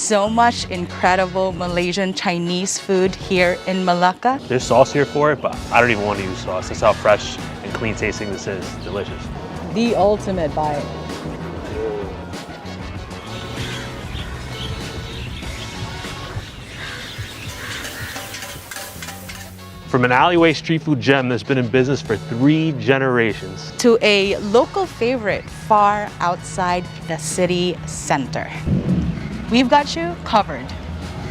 so much incredible Malaysian Chinese food here in Malacca. There's sauce here for it, but I don't even want to use sauce. That's how fresh and clean tasting this is. Delicious. The ultimate bite. From an alleyway street food gem that's been in business for 3 generations To a local favorite far outside the city center. We've got you covered.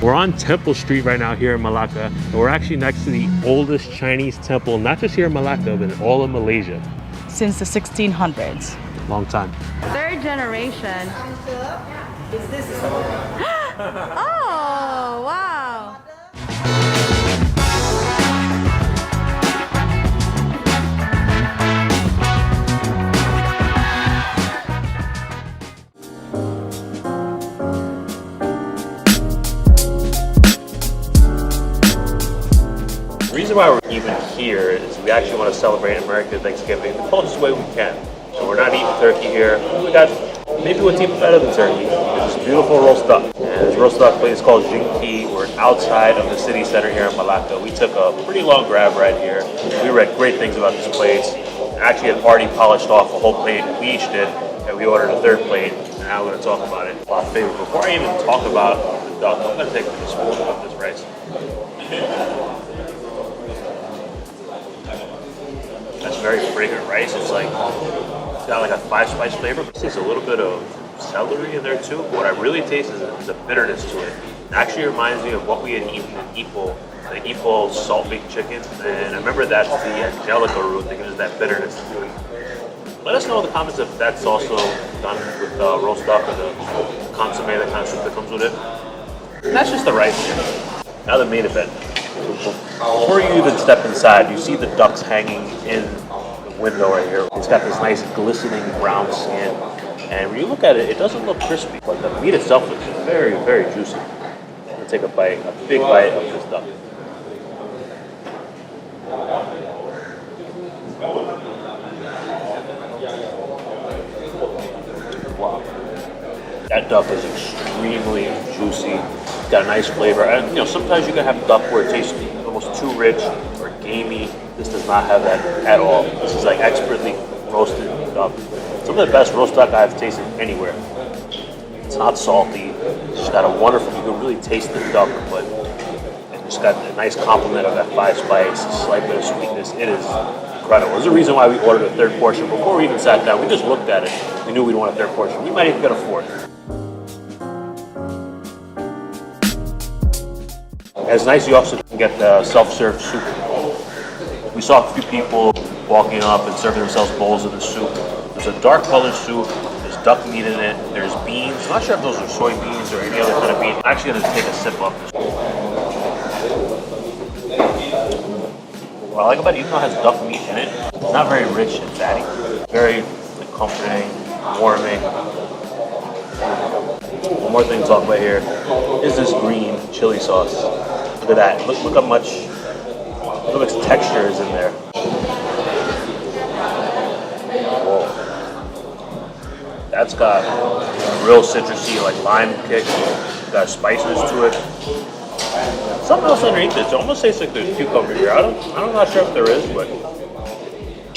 We're on Temple Street right now here in Malacca, and we're actually next to the oldest Chinese temple, not just here in Malacca, but in all of Malaysia. Since the 1600s. Long time. 3rd generation. Oh, wow. The reason why we're even here is we actually want to celebrate American Thanksgiving the closest way we can. So we're not eating turkey here. We got maybe what's even better than turkey. It's this beautiful roast duck. And this roast duck place is called Jinki. We're outside of the city center here in Malacca. We took a pretty long grab right here. We read great things about this place. Actually had already polished off a whole plate. We each did, and we ordered a 3rd plate. And now we're going to talk about it. My favorite. Before I even talk about the duck, I'm going to take a spoon of this rice. That's very fragrant rice. It's got like a 5-spice flavor, but there's a little bit of celery in there too. But what I really taste is the bitterness to it. It actually reminds me of what we had eaten in Ipoh, the Ipoh salt baked chicken. And I remember that's the angelica root that gives that bitterness to it. Let us know in the comments if that's also done with roast duck or the consomme, that kind of soup that comes with it. And that's just the rice. Now the main event. Before you even step inside, you see the ducks hanging in the window right here. It's got this nice glistening brown skin. And when you look at it, it doesn't look crispy, but the meat itself looks very, very juicy. I'm gonna take a bite, a big bite of this duck. Wow. That duck is extremely juicy. It's got a nice flavor. And you know, sometimes you can have duck where it tastes almost too rich or gamey. This does not have that at all. This is like expertly roasted duck. Some of the best roast duck I've tasted anywhere. It's not salty. It's just got a wonderful, you can really taste the duck, but it's got a nice complement of that 5-spice, a slight bit of sweetness. It is incredible. There's a reason why we ordered a 3rd portion. Before we even sat down, we just looked at it. We knew we'd want a 3rd portion. We might even get a 4th. It's nice you also can get the self-serve soup. We saw a few people walking up and serving themselves bowls of the soup. There's a dark colored soup, there's duck meat in it, there's beans. I'm not sure if those are soybeans or any other kind of bean. I'm actually going to take a sip of this. What I like about it, even though it has duck meat in it, it's not very rich and fatty. Very comforting, warming. One more thing to talk about here is this green chili sauce. Look at that. Look how much texture is in there. Whoa. That's got a real citrusy, like lime kick. Got spices to it. Something else underneath it. It almost tastes like there's cucumber here. I'm not sure if there is, but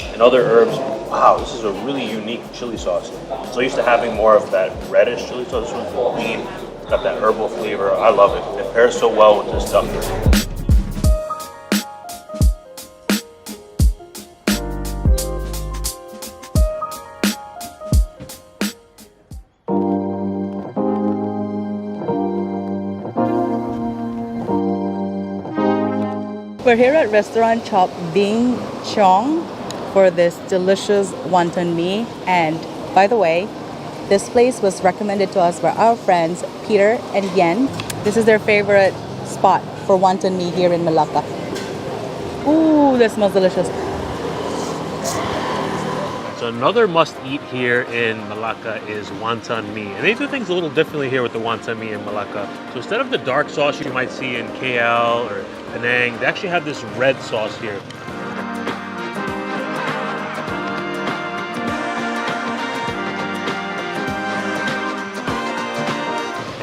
and other herbs. Wow, this is a really unique chili sauce. So used to having more of that reddish chili sauce. This one's green. It's got that herbal flavor. I love it. It pairs so well with this duck. We're here at restaurant Chop Bing Chong for this delicious wonton mee. And by the way, this place was recommended to us by our friends Peter and Yen. This is their favorite spot for wonton mee here in Malacca. Ooh, that smells delicious. So another must-eat here in Malacca is wonton mee. And they do things a little differently here with the wonton mee in Malacca. So instead of the dark sauce you might see in KL or Penang, they actually have this red sauce here.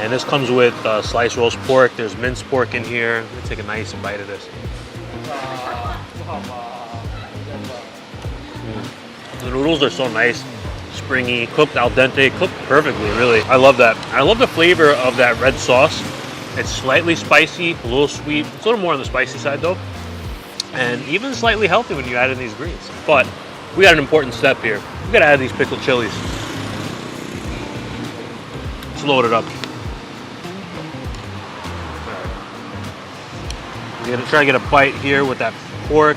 And this comes with sliced roast pork. There's minced pork in here. Let me take a nice bite of this. The noodles are so nice, springy, cooked al dente, cooked perfectly, really. I love that. I love the flavor of that red sauce. It's slightly spicy, a little sweet. It's a little more on the spicy side though. And even slightly healthy when you add in these greens. But we got an important step here. We gotta add these pickled chilies. Let's load it up. We're gonna try to get a bite here with that pork,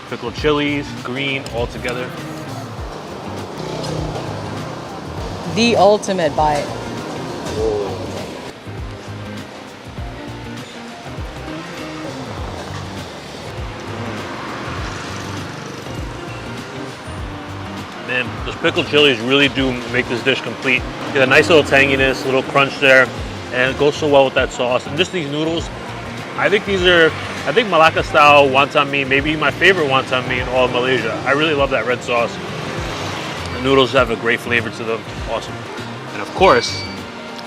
pickled chilies, green, all together. The ultimate bite. Man, those pickled chilies really do make this dish complete. Get a nice little tanginess, a little crunch there, and it goes so well with that sauce. And just these noodles, I think Malacca style wonton mee, maybe my favorite wonton mee in all of Malaysia. I really love that red sauce. The noodles have a great flavor to them. Awesome. And of course,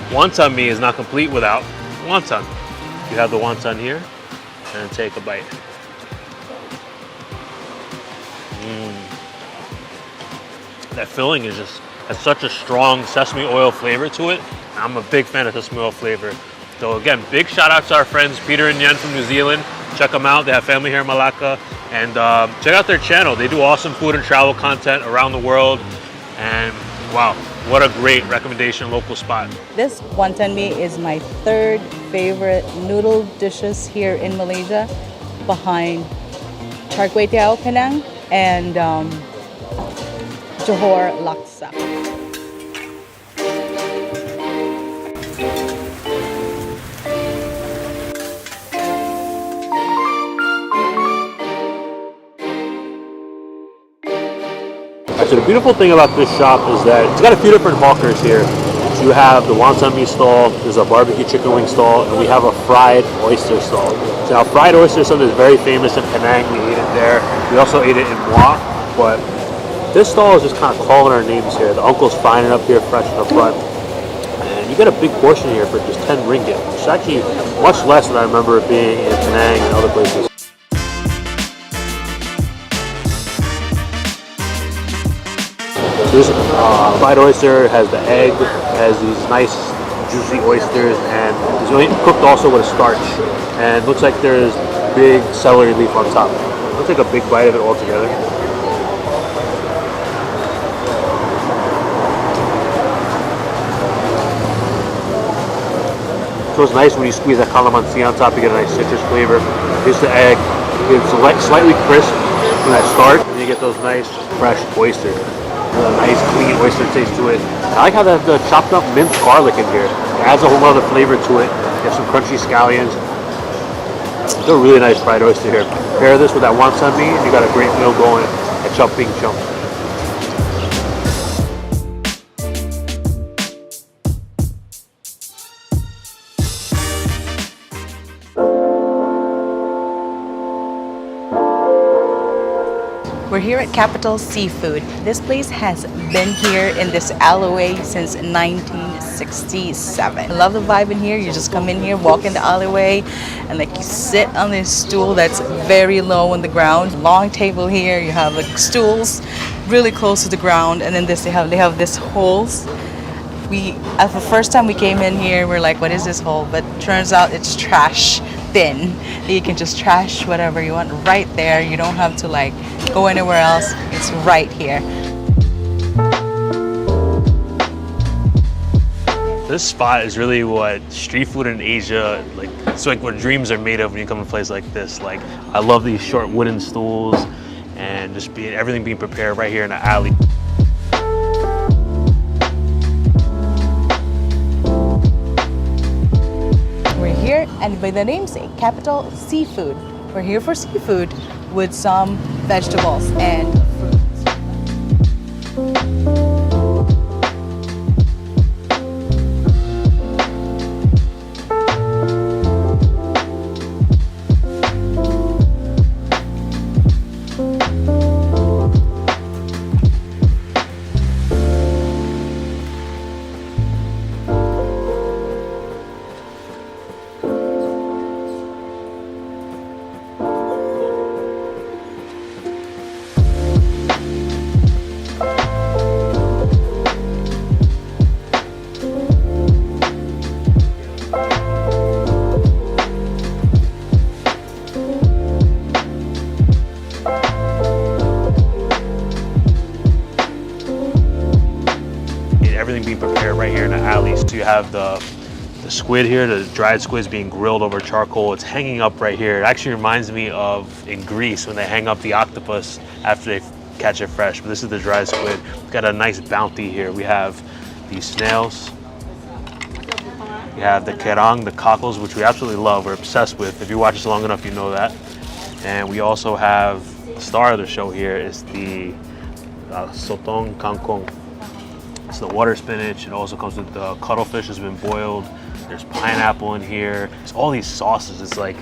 wonton mee is not complete without wonton. You have the wonton here, and take a bite. That filling is just has such a strong sesame oil flavor to it. I'm a big fan of sesame oil flavor. So again, big shout out to our friends Peter and Yen from New Zealand. Check them out. They have family here in Malacca. And check out their channel. They do awesome food and travel content around the world. And wow, what a great recommendation, local spot. This wonton mee is my third favorite noodle dishes here in Malaysia, behind char kway teow Penang and Johor laksa. So the beautiful thing about this shop is that it's got a few different hawkers here. So you have the wonton mee stall, there's a barbecue chicken wing stall, and we have a fried oyster stall. So now fried oyster is something that's very famous in Penang. We ate it there. We also ate it in Muar, but this stall is just kind of calling our names here. The uncle's frying it up here fresh in the front. And you get a big portion here for just 10 ringgit, which is actually much less than I remember it being in Penang and other places. This fried oyster has the egg, has these nice juicy oysters, and it's cooked also with a starch. And looks like there's big celery leaf on top. I'll take a big bite of it all together. So it's nice when you squeeze that calamansi on top, you get a nice citrus flavor. Here's the egg. It's slightly crisp from that starch, and you get those nice fresh oysters. A nice clean oyster taste to it. I like how they have the chopped up minced garlic in here. It adds a whole other flavor to it. You have some crunchy scallions. It's a really nice fried oyster here. Pair this with that wonton mee, and you got a great meal going at Chump Ping Chump. We're here at Capital Seafood. This place has been here in this alleyway since 1967. I love the vibe in here. You just come in here, walk in the alleyway, and like you sit on this stool that's very low on the ground. Long table here. You have like stools really close to the ground, and then they have this holes. At the first time we came in here, we're like, what is this hole? But turns out it's trash bin. You can just trash whatever you want right there. You don't have to like go anywhere else. It's right here. This spot is really what street food in Asia, like it's like what dreams are made of when you come to a place like this. Like I love these short wooden stools and just everything being prepared right here in the alley. We're here, and by the namesake, Capital Seafood. We're here for seafood with some vegetables and fruits. everything being prepared right here in the alley. So you have the squid here, the dried squid's being grilled over charcoal. It's hanging up right here. It actually reminds me of in Greece when they hang up the octopus after they catch it fresh. But this is the dried squid. It's got a nice bounty here. We have these snails. We have the kerang, the cockles, which we absolutely love. We're obsessed with. If you watch us long enough, you know that. And we also have the star of the show here is the sotong kangkong. It's the water spinach. It also comes with the cuttlefish has been boiled. There's pineapple in here. It's all these sauces. It's like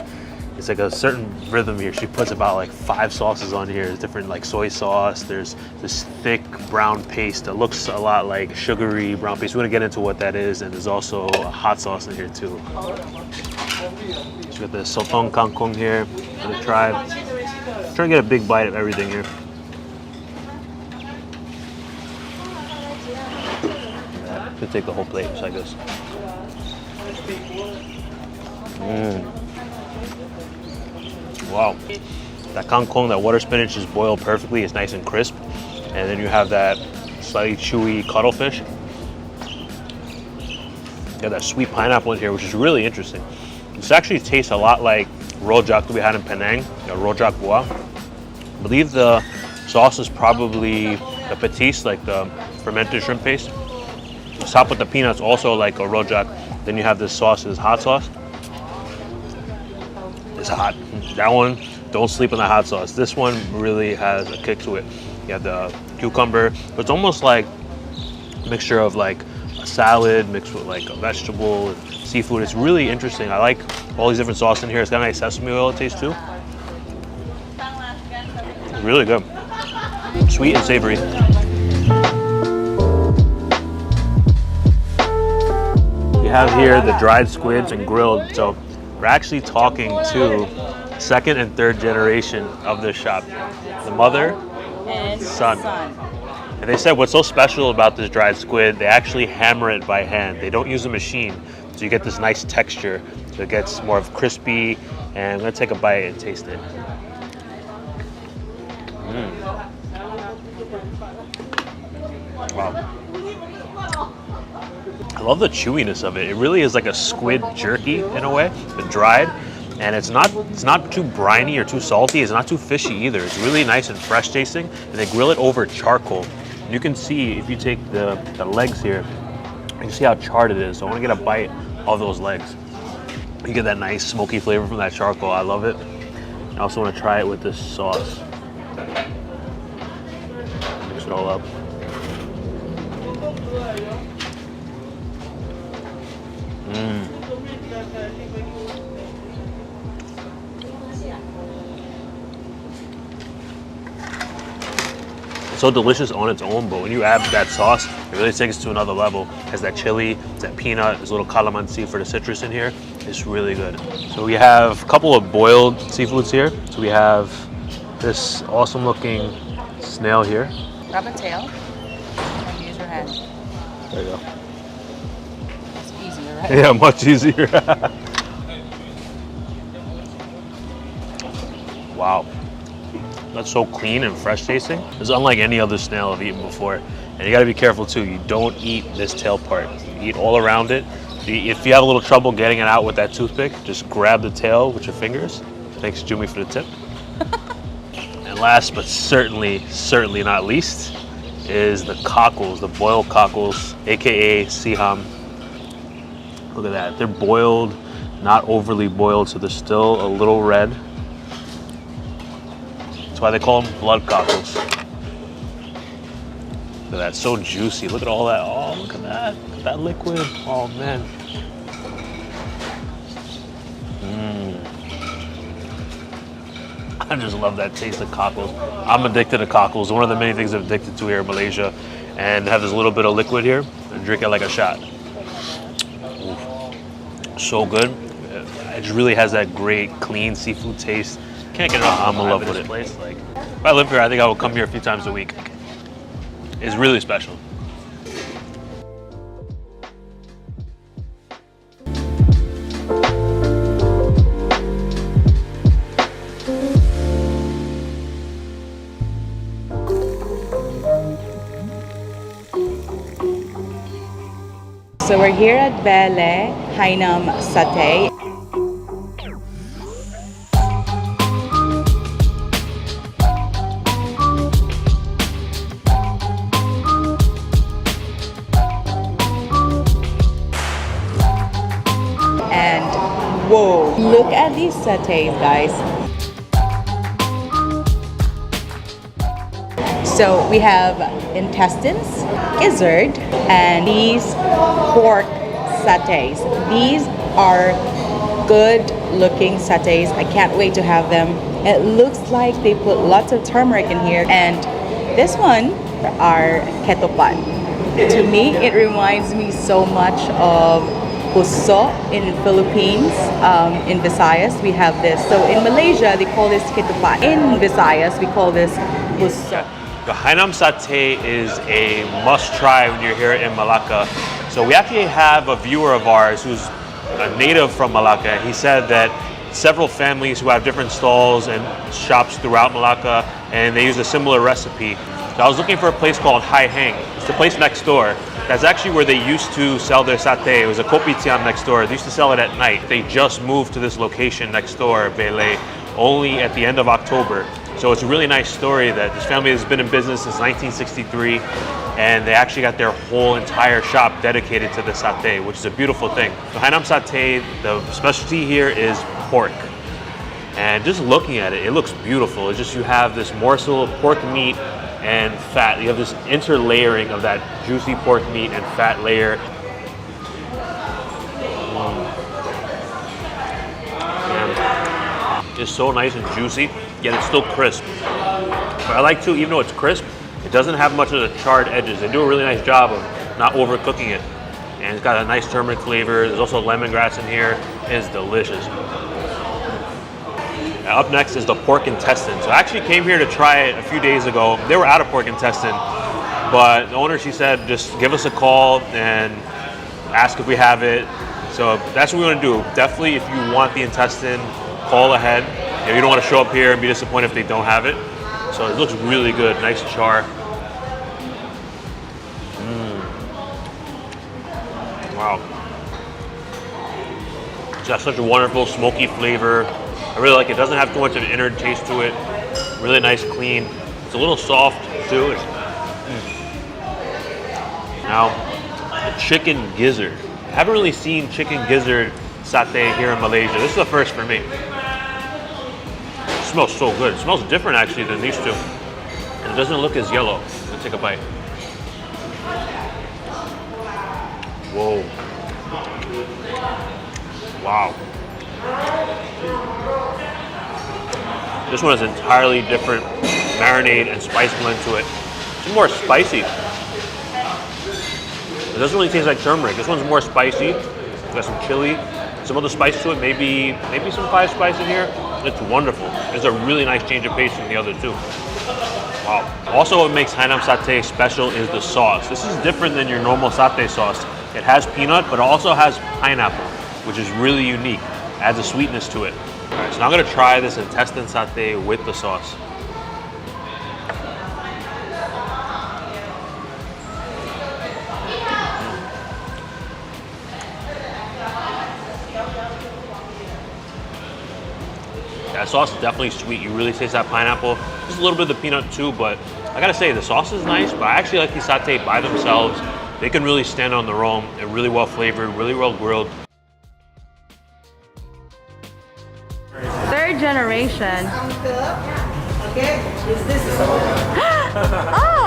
a certain rhythm here. She puts about like 5 sauces on here. There's different like soy sauce. There's this thick brown paste that looks a lot like sugary brown paste. We're gonna get into what that is. And there's also a hot sauce in here too. She's got the sotong kangkong here. I'm gonna try. I'm trying to get a big bite of everything here. Could take the whole plate just like this. Wow. That kangkong, that water spinach is boiled perfectly. It's nice and crisp. And then you have that slightly chewy cuttlefish. You have that sweet pineapple in here, which is really interesting. This actually tastes a lot like rojak that we had in Penang, rojak buah. I believe the sauce is probably the patis, like the fermented shrimp paste. Top with the peanuts, also like a rojak. Then you have this sauce, this hot sauce. It's hot. That one, don't sleep on the hot sauce. This one really has a kick to it. You have the cucumber. It's almost like a mixture of like a salad mixed with like a vegetable and seafood. It's really interesting. I like all these different sauces in here. It's got a nice sesame oil taste too. Really good. Sweet and savory. We have here the dried squids and grilled. So we're actually talking to second and third generation of this shop. The mother and son. And they said what's so special about this dried squid, they actually hammer it by hand. They don't use a machine. So you get this nice texture. So it gets more of crispy. And I'm gonna take a bite and taste it. Wow. I love the chewiness of it. It really is like a squid jerky in a way, but dried. And it's not too briny or too salty. It's not too fishy either. It's really nice and fresh tasting. And they grill it over charcoal. You can see if you take the legs here, you can see how charred it is. So I want to get a bite of those legs. You get that nice smoky flavor from that charcoal. I love it. I also want to try it with this sauce. Mix it all up. It's so delicious on its own, but when you add that sauce, it really takes it to another level. It has that chili, that peanut, there's a little calamansi for the citrus in here. It's really good. So we have a couple of boiled seafoods here. So we have this awesome looking snail here. Grab a tail and use your hand. There you go. It's easier, right? Yeah, much easier. Wow. That's so clean and fresh tasting. It's unlike any other snail I've eaten before. And you gotta be careful too. You don't eat this tail part. You eat all around it. If you have a little trouble getting it out with that toothpick, just grab the tail with your fingers. Thanks, Jumi, for the tip. And last but certainly not least, is the cockles, the boiled cockles, AKA siham. Look at that. They're boiled, not overly boiled, so they're still a little red. That's why they call them blood cockles. Look at that, so juicy. Look at all that. Oh, look at that. Look at that liquid. Oh, man. I just love that taste of cockles. I'm addicted to cockles. One of the many things I'm addicted to here in Malaysia. And have this little bit of liquid here and drink it like a shot. Oof. So good. It just really has that great, clean seafood taste. Can't get enough. I'm in love with it. Place. Like, if I live here, I think I will come here a few times a week. It's really special. So we're here at Bele Hainam Satay. And whoa, look at these satays, guys. So we have intestines, gizzard, and these pork satays. These are good looking satays. I can't wait to have them. It looks like they put lots of turmeric in here. And this one are ketupat. To me, it reminds me so much of puso in Philippines. In Visayas, we have this. So in Malaysia, they call this ketupat. In Visayas, we call this puso. The Hainam satay is a must-try when you're here in Malacca. So we actually have a viewer of ours who's a native from Malacca. He said that several families who have different stalls and shops throughout Malacca, and they use a similar recipe. So I was looking for a place called Hai Hang. It's the place next door. That's actually where they used to sell their satay. It was a kopitiam next door. They used to sell it at night. They just moved to this location next door, Bele, only at the end of October. So it's a really nice story that this family has been in business since 1963, and they actually got their whole entire shop dedicated to the satay, which is a beautiful thing. The Hainam satay, the specialty here is pork. And just looking at it, it looks beautiful. It's just you have this morsel of pork meat and fat. You have this interlayering of that juicy pork meat and fat layer. It's so nice and juicy, yet it's still crisp. But I like too, even though it's crisp, it doesn't have much of the charred edges. They do a really nice job of not overcooking it. And it's got a nice turmeric flavor. There's also lemongrass in here. It's delicious. Now, up next is the pork intestine. So I actually came here to try it a few days ago. They were out of pork intestine, but the owner, she said, just give us a call and ask if we have it. So that's what we want to do. Definitely, if you want the intestine, call ahead. You don't want to show up here and be disappointed if they don't have it. So it looks really good, nice char. Wow. It's got such a wonderful smoky flavor. I really like it. It doesn't have too much of an inner taste to it. Really nice, clean. It's a little soft too. Now, the chicken gizzard. I haven't really seen chicken gizzard satay here in Malaysia. This is the first for me. It smells so good. It smells different actually than these two. And it doesn't look as yellow. Let's take a bite. Whoa. Wow. This one has entirely different marinade and spice blend to it. It's more spicy. It doesn't really taste like turmeric. This one's more spicy. It's got some chili, some other spice to it, maybe some five spice in here. It's wonderful. It's a really nice change of pace from the other two. Wow. Also, what makes Hainam satay special is the sauce. This is different than your normal satay sauce. It has peanut, but it also has pineapple, which is really unique. It adds a sweetness to it. All right, so now I'm gonna try this intestine satay with the sauce. That sauce is definitely sweet. You really taste that pineapple. Just a little bit of the peanut too, but I gotta say the sauce is nice, but I actually like these satay by themselves. They can really stand on their own. They're really well flavored, really well grilled. Third generation. Okay, is this? Oh!